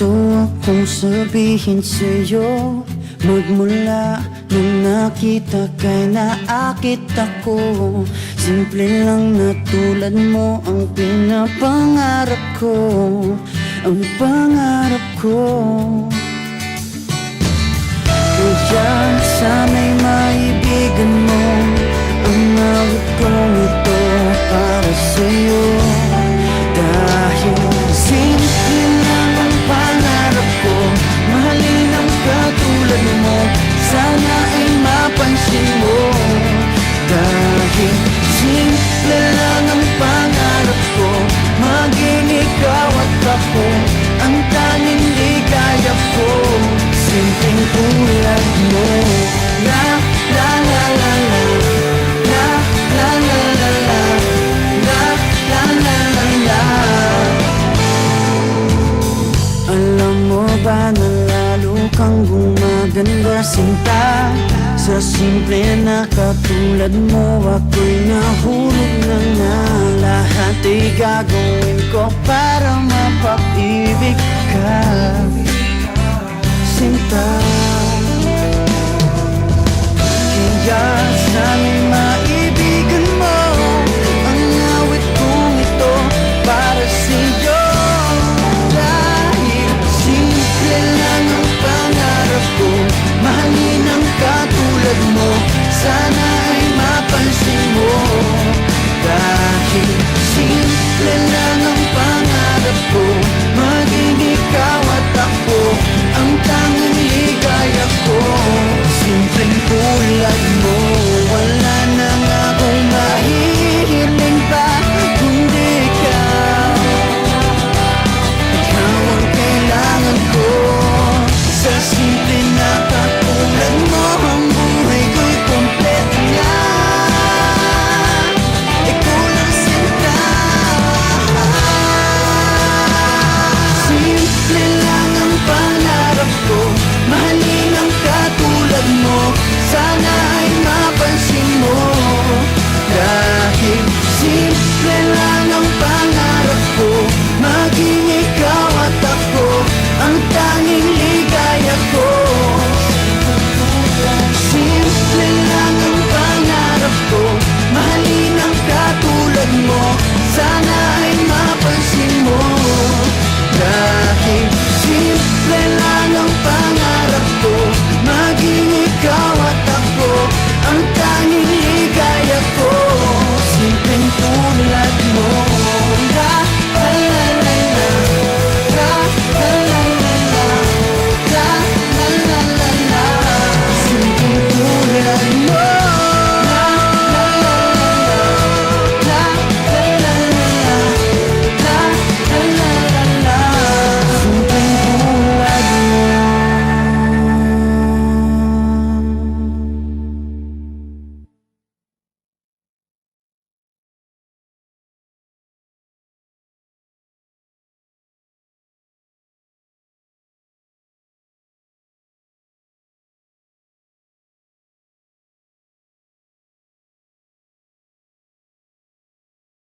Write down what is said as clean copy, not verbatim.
gusto akong sabihin sa'yo. Magmula nung nakita kay naakit ako. Simple lang na tulad mo ang pinapangarap ko. Ang pangarap ko. Kaya sana'y maibigan mo ang awit kong ito para sa'yo. Dahil simple lang ang pangarap ko, mahalin ang katulad mo, sana ay mapansin mo. Dahil simple lang ang pangarap ko, maging ikaw at ako ang tanging ligaya ko. Simpleng tulad mo. La la la la la, la la la la la, la la la la la. Alam mo ba na lalo kang gumaganda sinta? Sa simple na katulad mo ako'y nahulog na nga. Lahat ay gagawin ko para mapag-ibig ka, sinta.